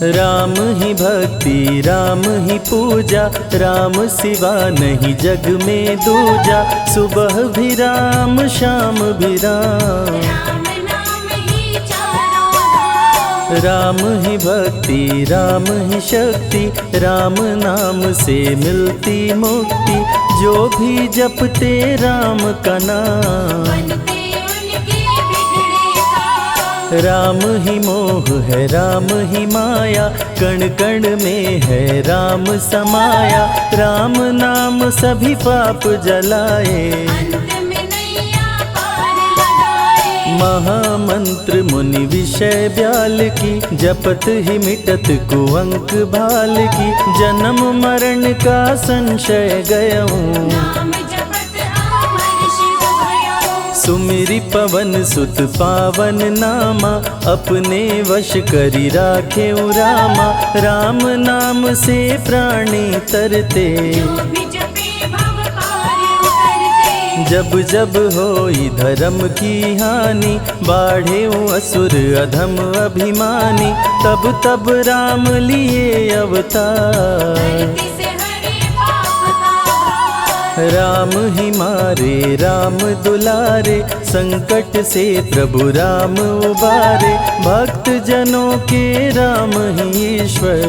राम ही भक्ति राम ही पूजा, राम सिवा नहीं जग में दूजा। सुबह भी राम शाम भी राम, राम ही भक्ति राम ही शक्ति, राम नाम से मिलती मुक्ति। जो भी जपते राम का नाम, राम ही मोह है राम ही माया, कण कण में है राम समाया। राम नाम सभी पाप जलाए, महामंत्र मुनि विषय ब्याल की, जपत ही मिटत कुअंक भाल की। जन्म मरण का संशय गयऊं, सुमिरि पवन सुत पावन नामा। अपने वश करी राखे रामा, राम नाम से प्राणी तरते। जब जब होई धर्म की हानि, बाढ़े असुर अधम अभिमानी। तब तब राम लिए अवतार, राम ही मारे राम दुलारे। संकट से प्रभु राम उबारे, भक्त जनों के राम ही ईश्वर।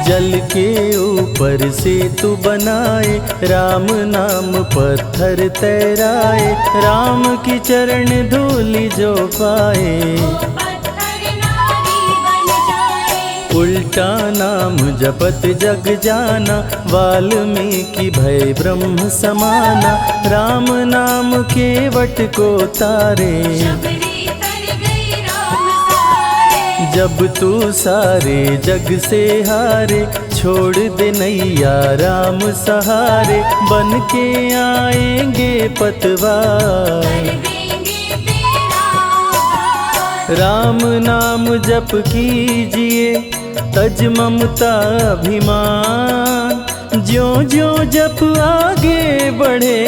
जल के ऊपर सेतु बनाए, राम नाम पत्थर तैराए। राम की चरण धूलि जो पाए, उल्टा नाम जपत जग जाना। वाल्मीकि भय ब्रह्म समाना, राम नाम के वट को तारे। जब तू सारे जग से हारे, छोड़ दे नैया राम सहारे। बन के आएंगे पतवार, राम नाम जप कीजिए तज ममता अभिमान। ज्यों ज्यों जप आगे बढ़े,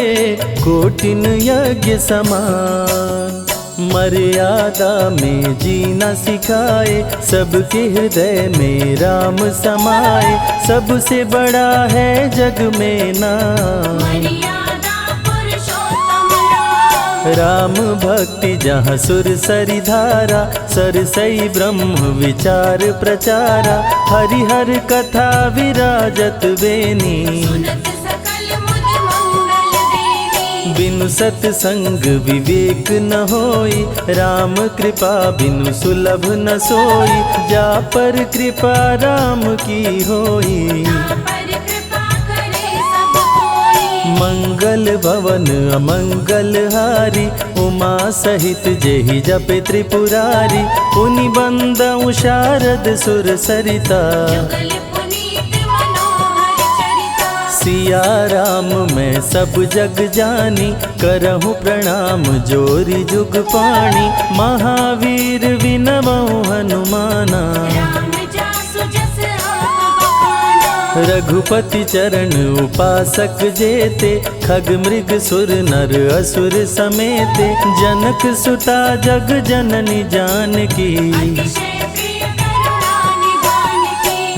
कोटिन यज्ञ समान। मर्यादा में जीना सिखाए, सबके हृदय में राम समाए। सबसे बड़ा है जग में नाम, राम भक्ति जहाँ सुर सरि धारा। सरसई ब्रह्म विचार प्रचारा, हरिहर कथा विराजत बेनी। बिनु सत्संग विवेक न होई, राम कृपा बिनु सुलभ न सोई। जा पर कृपा राम की होई, मंगल भवन अमंगल हारी। उमा सहित जेहि जपे त्रिपुरारी, पुनि बंदउ शारद सुर सरिता। सिया राम मैं सब जग जानी, करहूँ प्रणाम जोरी जुग पाणी। महावीर विनवऊँ हनुमाना, रघुपति चरण उपासक जेते। खग मृग सुर नर असुर समेते, जनक सुता जग जननी जानकी।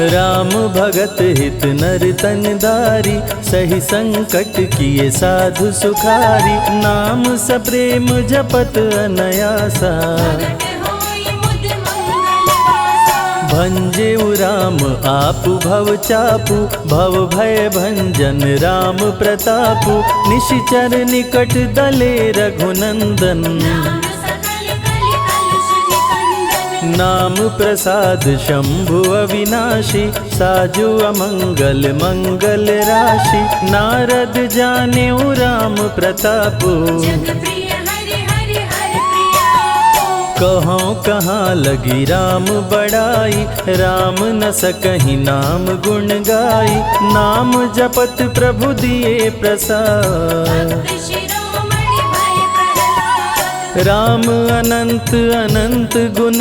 राम भगत हित नर तन दारी, सही संकट किए साधु सुखारी। नाम सप्रेम जपत अनयासा, भंजेउ राम आपु भव चापु। भव भय भंजन राम प्रतापु, निशिचर निकट दले रघुनंदन। नाम प्रसाद शंभु अविनाशी, साजु अमंगल मंगल राशि। नारद जानेउ राम प्रतापु, कहाँ कहाँ लगी राम बड़ाई। राम न सकहि नाम गुण गाई, नाम जपत प्रभु दिए प्रसाद। राम अनंत अनंत गुण,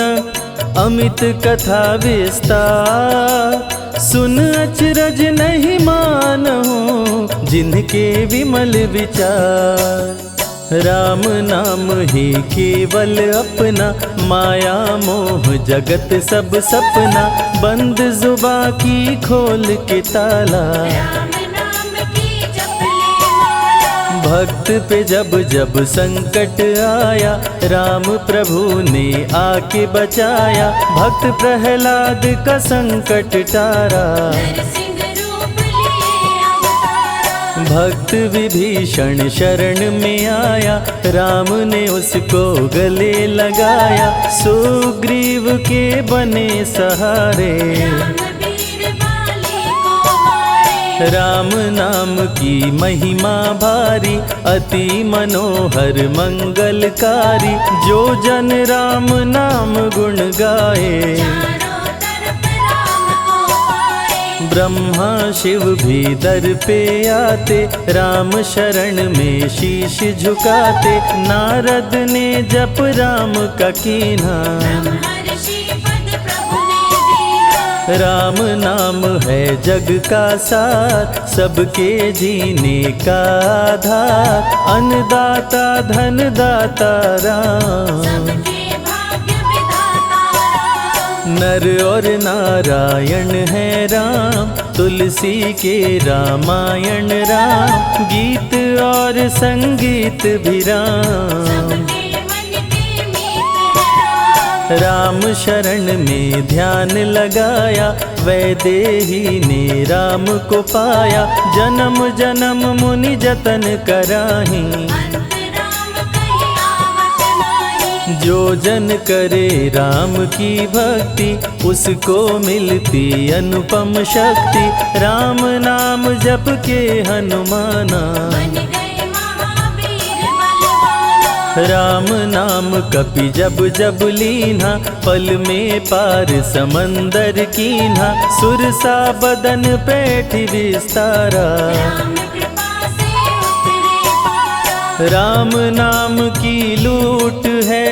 अमित कथा विस्तार। सुन अचरज नहीं मानहु, जिनके विमल विचार। राम नाम ही केवल अपना, माया मोह जगत सब सपना, बंद जुबा की खोल के ताला, राम नाम की जप ले माला। भक्त पे जब जब संकट आया, राम प्रभु ने आके बचाया, भक्त प्रहलाद का संकट टारा, नरसिंह रूप लिए अवतारा। भक्त विभीषण शरण में आया, राम ने उसको गले लगाया, सुग्रीव के बने सहारे, राम वीर बाली को मारे। राम नाम की महिमा भारी, अति मनोहर मंगलकारी, जो जन राम नाम गुण गाए, चारों तरफ राम को पाए। ब्रह्मा शिव भी दर पे आते, राम शरण में शीश झुकाते, नारद ने जप राम का कीन्हा, ब्रह्मर्षि पद प्रभु ने दीना। राम नाम है जग का सार, सबके जीने का आधार, अन्नदाता धनदाता राम, सबके भाग्य विधाता राम। नर और नारायण है राम, तुलसी के रामायण राम, गीत और संगीत भी राम, सबके मन के मीत है राम। राम शरण में ध्यान लगाया, वैदेही ने राम को पाया, जन्म जन्म मुनि जतन कराही, अंत राम कहीं आवत नाही। जो जन करे राम की भक्ति, उसको मिलती अनुपम शक्ति, राम नाम जप के हनुमाना, बन गए महावीर बलवाना। राम नाम कपि जब जब लीन्हा, पल में पार समंदर कीन्हा, सुरसा बदन पैठ विस्तारा, राम कृपा से उतरे पारा। राम नाम की लूट है,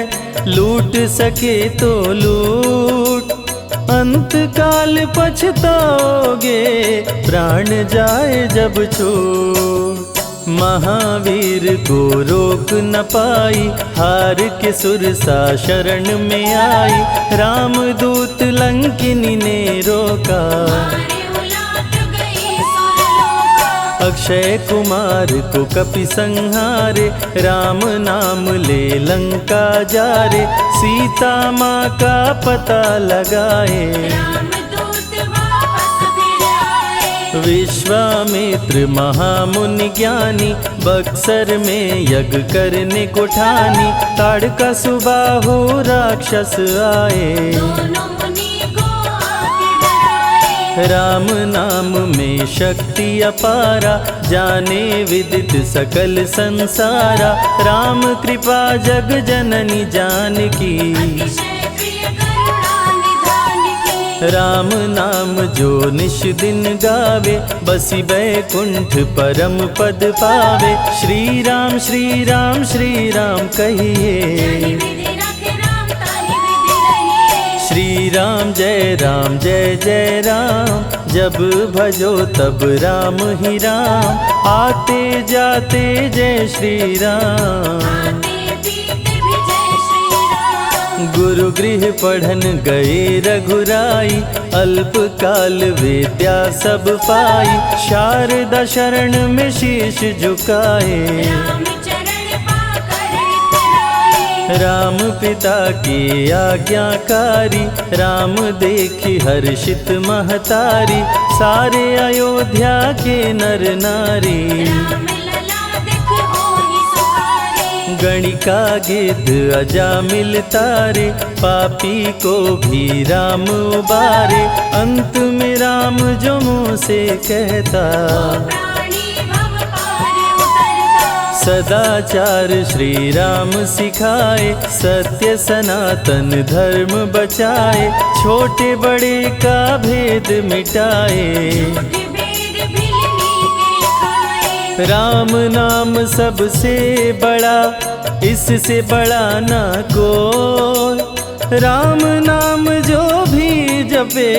लूट सके तो लूट, अंत काल पछताओगे, प्राण जाए जब छूट, महावीर को रोक न पाई, हार के सुरसा शरण में आई, रामदूत लंकिनी ने रोका, मारे उलाट गई सुरलोका। अक्षय कुमार को कपि संहारे, राम नाम ले लंका जारे, सीता माँ का पता लगाए, रामदूत वापस फिर आए। विश्वामित्र महामुनि ज्ञानी, बक्सर में यज्ञ करने को ठानी, ताड़का सुबाहु राक्षस आए, दोनों मुनि को आके डराए। राम नाम में शक्ति अपारा, जाने विदित सकल संसारा, राम कृपा जग जननी जानकी, अतिशय प्रिय करुणा निधान की। राम नाम जो निश दिन गावे, बसी बैकुंठ परम पद पावे, श्री राम श्री राम श्री राम जानि कहिए, विधि रखे राम ताहि विधि रहिए। श्री राम जय जय राम, जब भजो तब राम ही राम, आते जाते जय श्री राम, आते पीते भी जय श्री राम। गुरु गृह पढ़न गए रघुराई, अल्प काल विद्या सब पाई, शारदा शरण में शीश झुकाए, राम चरण पाकर इतराए। राम पिता की आज्ञाकारी, राम देखी हर्षित महतारी, सारे अयोध्या के नर नारी, राम लला दिख होहि सुखारे। गणिका गिद्ध अजामिल तारे, पापी को भी राम उबारे, अंत में राम जो मुँह से कहता, प्राणी भव पार उतरता। सदाचार श्री राम सिखाए, सत्य सनातन धर्म बचाए, छोटे बड़े का भेद मिटाए, झूठ भेद भिलनी के खाए। राम नाम सबसे बड़ा, इससे बड़ा ना कोई, राम नाम जो भी जपे,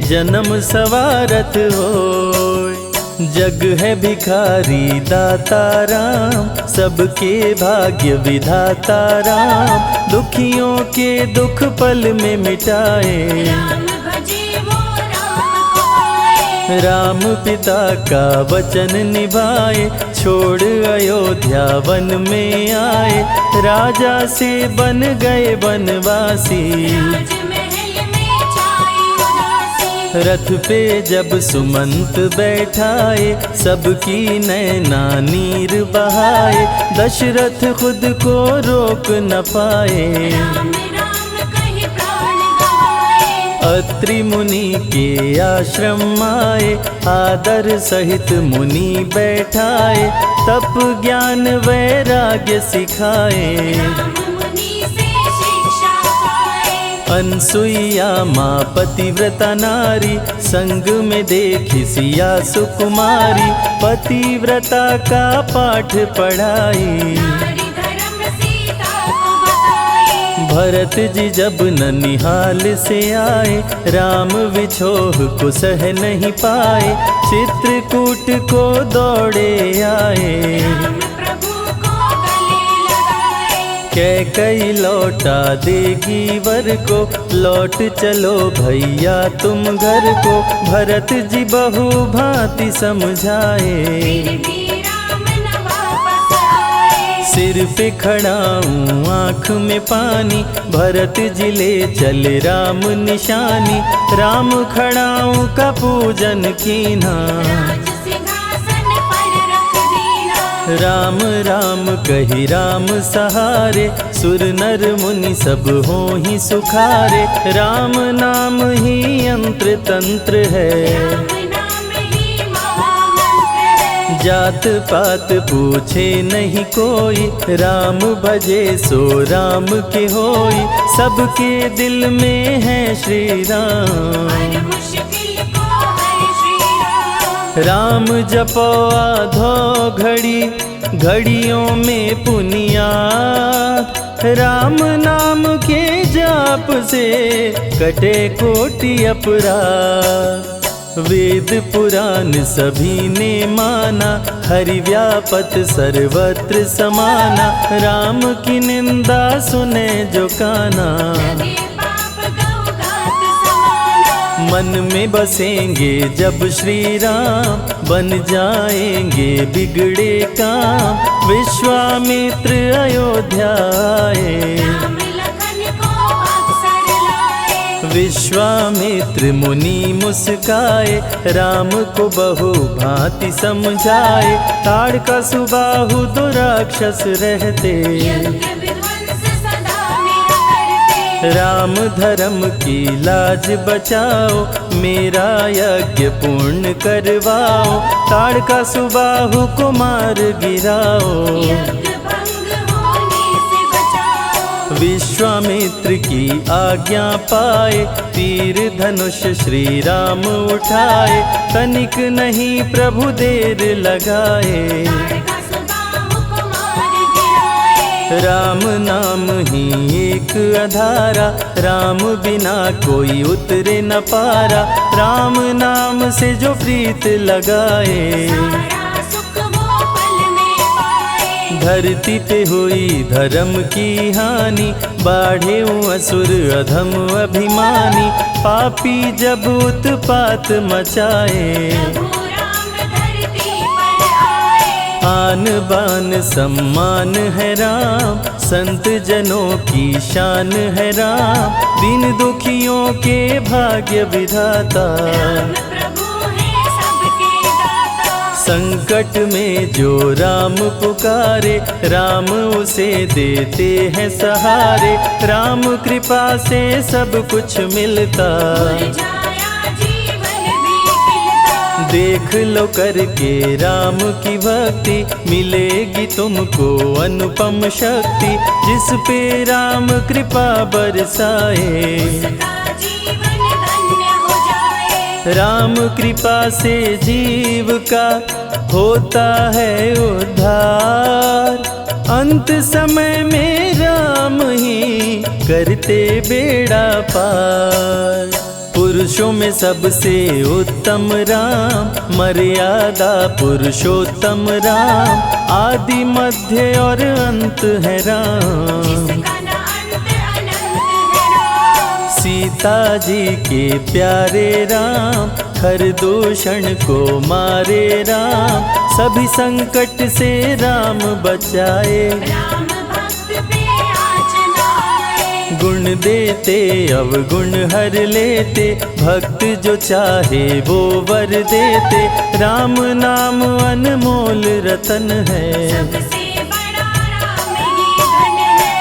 जन्म सवारत होय, जग है भिखारी दाता राम, सबके भाग्य विधाता राम, दुखियों के दुख पल में मिटाए। राम भजे वो राम को पाए। राम पिता का वचन निभाए, छोड़ अयोध्या वन में आए, राजा से बन गए वनवासी। राजमहल में छाई उदासी। रथ पे जब सुमंत बैठाए, सबकी नैना नीर बहाए, दशरथ खुद को रोक न पाए। राम राम कहि प्राण गवाए। अत्रि मुनि के आश्रम आए, आदर सहित मुनि बैठाए, तप ज्ञान वैराग्य सिखाए। राम मुनि से शिक्षा पाए। अनसुईया माँ पतिव्रता नारी, संग में देखी सिया सुकुमारी, पतिव्रता का पाठ पढ़ाई। नारी धर्म सीता को बताए। भरत जी जब ननिहाल से आए, राम विछोह को सह नहीं पाए, चित्रकूट को दौड़े आए। राम प्रभु को गले लगाए। कैकई लौटा देगी वर को, लौट चलो भैया तुम घर को, भरत जी बहु भांति समझाए। फिर भी राम न वापस आए। सिर पे खड़ाऊं आँख में पानी, भरत जी ले चले राम निशानी, राम खड़ाऊं का पूजन कीना। राज सिंहासन पर रख दीना। राम राम कही राम सहारे, सुर नर मुनि सब हो ही सुखारे, राम नाम ही यंत्र तंत्र है। राम नाम ही महामंत्र है। जात पात पूछे नहीं कोई, राम भजे सो राम के होई, सबके दिल में है श्री राम। हर मुश्किल को हर श्री राम। राम जपो आधो घड़ी, घड़ियों में पुनियात, राम नाम के जाप से कटे कोटि अपराध। वेद पुराण सभी ने माना, हरि व्यापत सर्वत्र समाना, राम की निंदा सुने जो काना। लगे पाप गौ घात समाना। मन में बसेंगे जब श्री राम, बन जाएंगे बिगड़े काम, विश्वामित्र अयोध्या आए। राम लखन को अवसर लाए। विश्वामित्र मुनि मुस्काए, राम को बहु भांति समझाए, ताड़का सुबाहु दो राक्षस रहते, यज्ञ विध्वंस सदा मेरा करते। राम धर्म की लाज बचाओ, मेरा यज्ञ पूर्ण करवाओ, ताड़का सुबाहु को मार गिराओ। यज्ञ भंग होने से बचाओ। विश्वामित्र की आज्ञा पाए, तीर धनुष श्री राम उठाए, तनिक नहीं प्रभु देर लगाए। ताड़का सुबाहु को मार गिराए। राम नाम ही एक आधारा, राम बिना कोई उतरे न पारा, राम नाम से जो प्रीत लगाए। सारा सुख वो पल में पाए। धरती पे हुई धर्म की हानि, बाढ़े असुर अधम अभिमानी, पापी जब उत्पात मचाए। प्रभु राम धरती पर आए। आन बान सम्मान है राम, संत जनों की शान है राम, दीन दुखियों के भाग्य विधाता। राम प्रभु है सबके दाता। संकट में जो राम पुकारे, राम उसे देते हैं सहारे, राम कृपा से सब कुछ मिलता। मुरझाया जीवन भी खिलता। देख लो करके राम की भक्ति, मिलेगी तुमको अनुपम शक्ति, जिस पे राम कृपा बरसाए। उसका जीवन धन्य हो जाए। राम कृपा से जीव का होता है उद्धार, अंत समय में राम ही करते बेड़ा पार। पुरुषों में सबसे उत्तम राम, मर्यादा पुरुषोत्तम राम, आदि मध्य और अंत है राम। जिसका न अंत अनंत है राम। सीता जी के प्यारे राम, हर दूषण को मारे राम, सभी संकट से राम बचाए। राम भक्त पे आँच न आए। गुण देते अवगुण हर लेते, भक्त जो चाहे वो वर देते। राम नाम अनमोल रतन है, सबसे बड़ा राम ही धन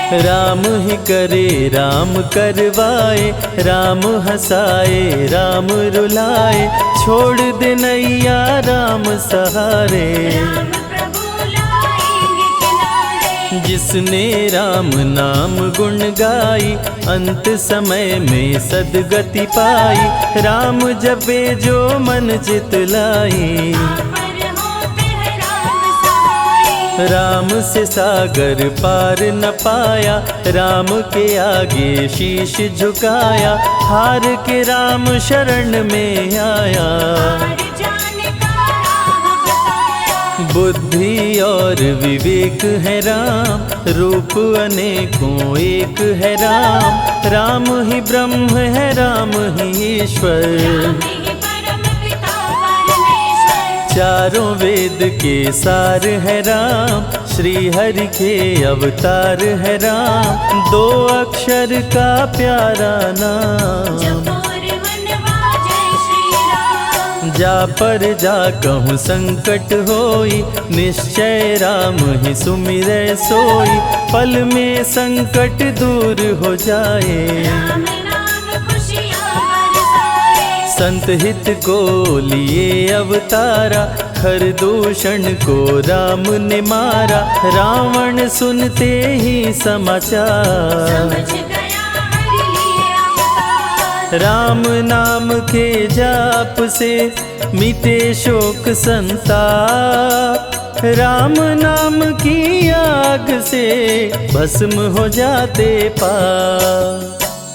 है। राम ही करे राम करवाए, राम हंसाए राम रुलाए, छोड़ दे नैया राम सहारे। राम प्रभु लाएंगे किनारे। जिसने राम नाम गुण गाई, अंत समय में सदगति पाई। राम जपे जो मन चित लाई, पर होते हैं राम सहाय। राम से सागर पार न पाया, राम के आगे शीश झुकाया। हार के राम शरण में आया, हार जाने का राह बताया। बुद्धि और विवेक है राम, रूप अनेकों एक है राम। राम ही ब्रह्म है राम ही ईश्वर, राम ही परम पिता परमेश्वर। चारों वेद के सार है राम, श्री हरि के अवतार है राम। दो अक्षर का प्यारा नाम, जपोर वनवा जय श्री राम। जा पर जा कहूँ संकट होई, निश्चय राम ही सुमिरै सोई। पल में संकट दूर हो जाए, राम नाम खुशियाँ बरसाए। संत हित को लिए अवतारा, हर दूषण को राम ने मारा। रावण सुनते ही समाचार, समझ गया हरि लिए अवतार। राम नाम के जाप से मिटे शोक संताप। राम नाम की आग से भस्म हो जाते पाप।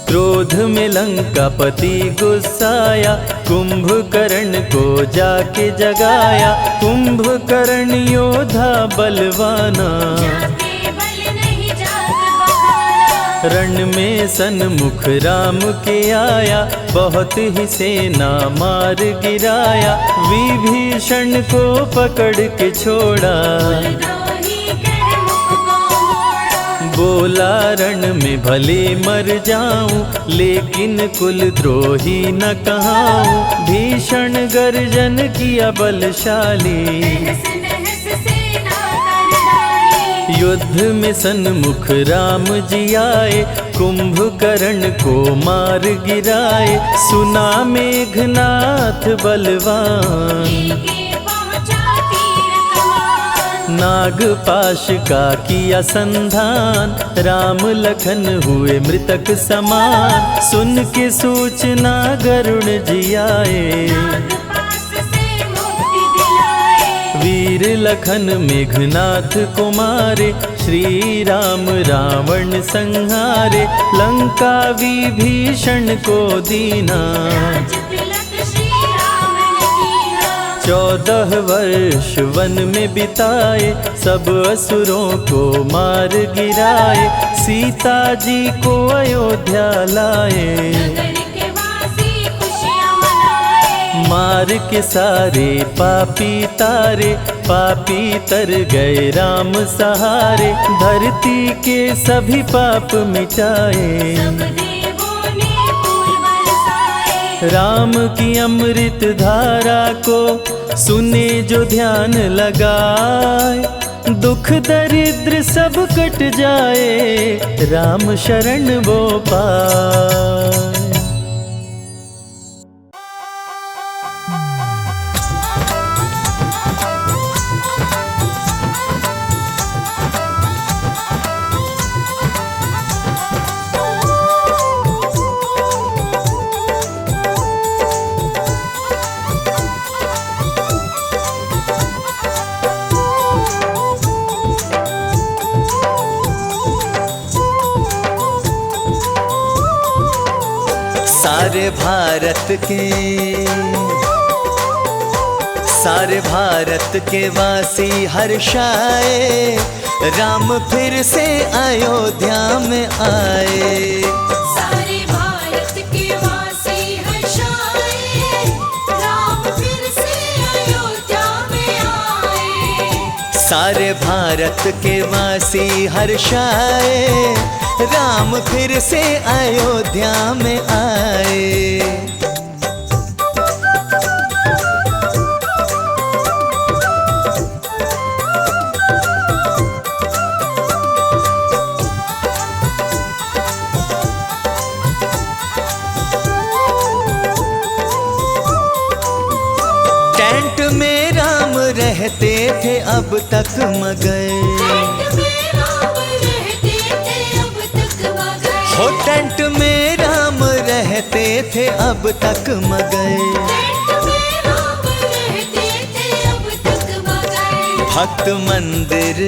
क्रोध में लंकापति गुस्साया, कुंभकर्ण को जाके जगाया। कुंभकर्ण योद्धा बलवाना, जाके बल नहीं जाग बहाना। रण में सन्मुख राम के आया, बहुत ही सेना मार गिराया। विभीषण को पकड़ के छोड़ा, द्रोही कर मुख को मोड़ा। बोला रण में भले मर जाऊं, लेकिन कुल द्रोही न कहाऊं। भीषण गर्जन किया बलशाली, तहस नहस सेना कर डाली। युद्ध में सन्मुख राम जी आए, कुंभकर्ण को मार गिराए। सुना मेघनाथ बलवान, लेके पहुँचा तीर कमान। नागपाश का किया संधान, राम लखन हुए मृतक समान। सुन के सूचना गरुण जी आए, नागपाश से मुक्ति दिलाए। वीर लखन मेघनाथ को मारे। श्री राम रावण संहारे, लंका विभीषण को दीना। राज तिलक श्री राम ने कीना। 14 वर्ष वन में बिताए, सब असुरों को मार गिराए। सीता जी को अयोध्या लाए, नगर के वासी खुशियाँ मनाए। मार के सारे पापी तारे। पापी तर गए राम सहारे, धरती के सभी पाप मिटाए। सब देवों ने फूल बरसाए। राम की अमृत धारा को सुने जो ध्यान लगाए। दुख दरिद्र सब कट जाए, राम शरण वो पाए। सारे भारत के वासी हर्षाए, राम फिर से अयोध्या में आए। सारे भारत के वासी हर्षाए, राम फिर से अयोध्या में आए। सारे भारत के वासी हर्षाए, राम फिर से अयोध्या में आए। टेंट में राम रहते थे अब तक मगए, हो टेंट में राम रहते थे अब तक मगए। भक्त मंदिर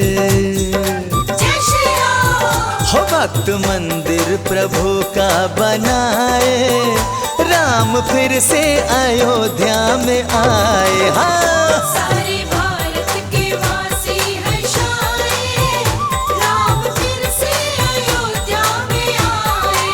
हो भक्त मंदिर प्रभु का बनाए, राम फिर से अयोध्या में आए। हाँ सारे भारत के वासी हर्षाए, राम फिर से अयोध्या में आए।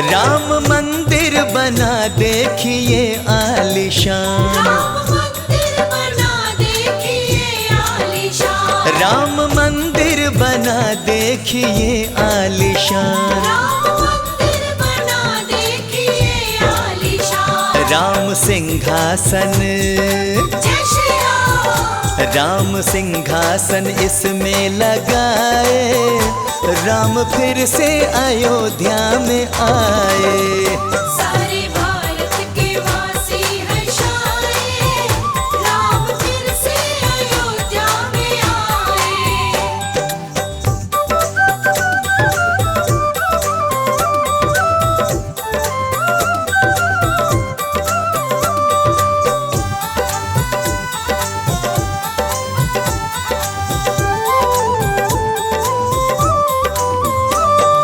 राम मंदिर बना देखिए आलीशान, राम मंदिर बना देखिए आलीशान। राम मंदिर बना देखिए आलीशान। राम मंदिर बना देखिए आलीशान। राम सिंहासन, जय श्री राम। राम सिंहासन इसमें लगाए, राम फिर से अयोध्या में आए। सारे भारत के वासी हर्षाए, राम फिर से अयोध्या में आए।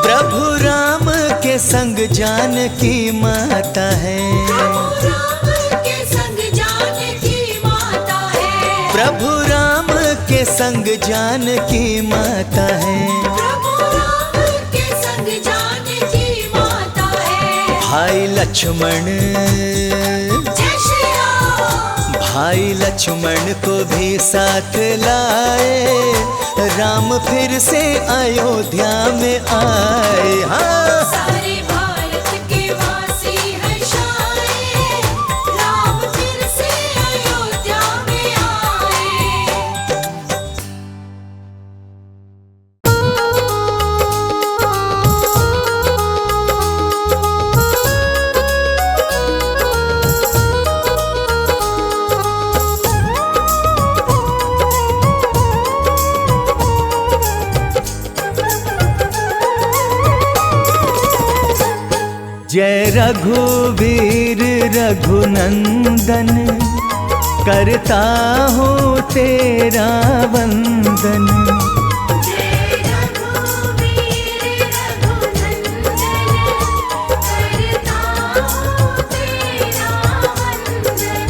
प्रभु राम के संग जानकी माता है, प्रभु राम के संग जानकी माता है। प्रभु राम के संग जानकी माता है। प्रभु राम के संग जानकी माता है। भाई लक्ष्मण, जय श्री राम। भाई लक्ष्मण को भी साथ लाए, राम फिर से अयोध्या में आए। हाँ सारे भारत के वासी हर्षाए, राम फिर से अयोध्या में आए। जय रघुवीर रघुनंदन, करता हूँ तेरा वंदन। जय रघुवीर रघुनंदन, करता हूँ तेरा वंदन।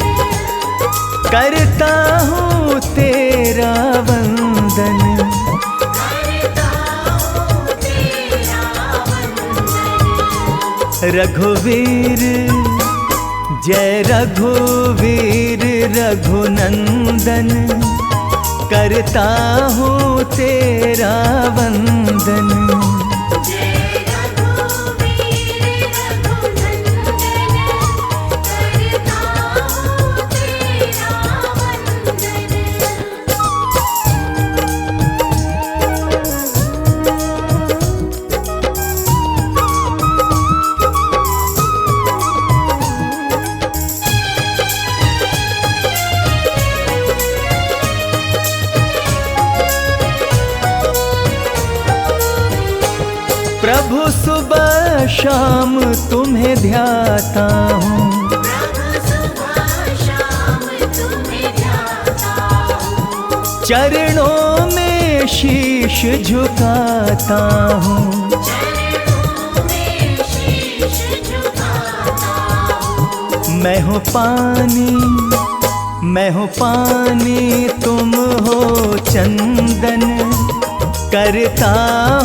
करता हूँ तेरा वंदन। करता हूँ तेरा वंदन। रघुवीर जय रघुवीर रघुनंदन, करता हूँ तेरा वंदन। जय रघुवीर रघुनंदन, करता हूँ तेरा वंदन। तुम्हें ध्याता हूँ, प्रभु सुबह शाम तुम्हें ध्याता हूँ, चरणों में शीश झुकाता हूँ। चरणों में शीश झुकाता हूँ। मैं हूँ पानी तुम हो चंदन, करता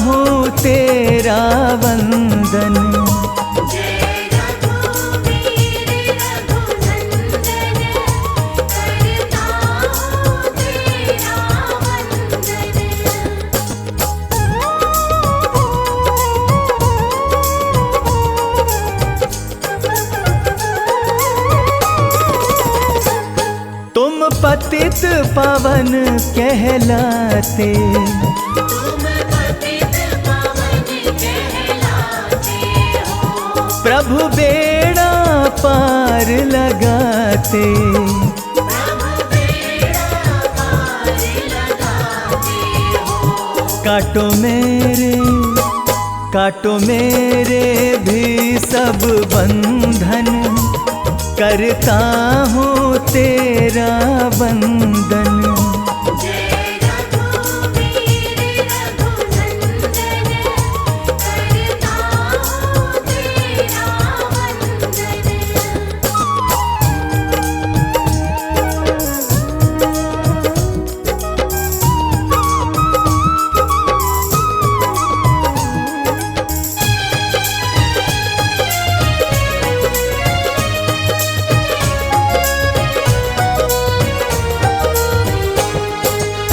हूँ तेरा वंदन। जय रघुवीर रघुनंदन, करता हूँ तेरा वंदन। तुम पतित पावन कहलाते, तुम पतित पावन कहलाते हो, प्रभु बेड़ा पार लगाते। प्रभु बेड़ा पार लगाते हो। काटो मेरे भी सब बंधन, करता हूँ तेरा वंदन। जय रघुवीर रघुनंदन, करता हूँ तेरा वंदन।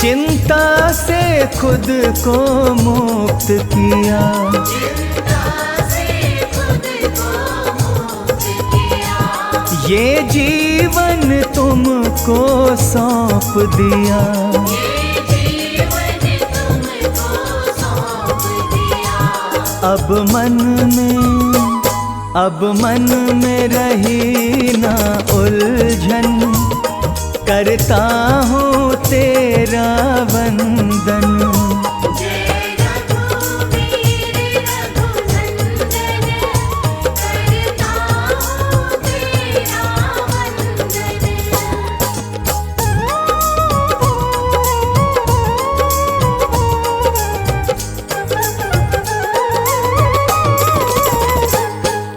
चिंता से खुद को मुक्त किया, चिंता से खुद को मुक्त किया, ये जीवन तुमको सौंप दिया। ये जीवन तुमको सौंप दिया। अब मन में रही ना उलझन, करता हूँ तेरा वंदन। जय रघुवीर रघुनंदन, करता हूँ तेरा वंदन।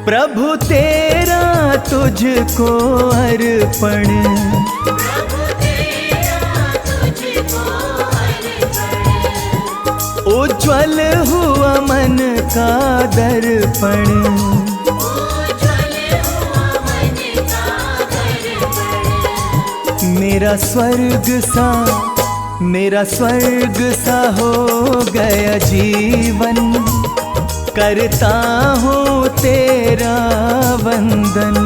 प्रभु तेरा तुझको अर्पण, प्रभु तेरा तुझको अर्पण, उज्ज्वल हुआ मन का दर्पण। उज्ज्वल हुआ मन का दर्पण। मेरा स्वर्ग सा हो गया जीवन, करता हूँ तेरा वंदन।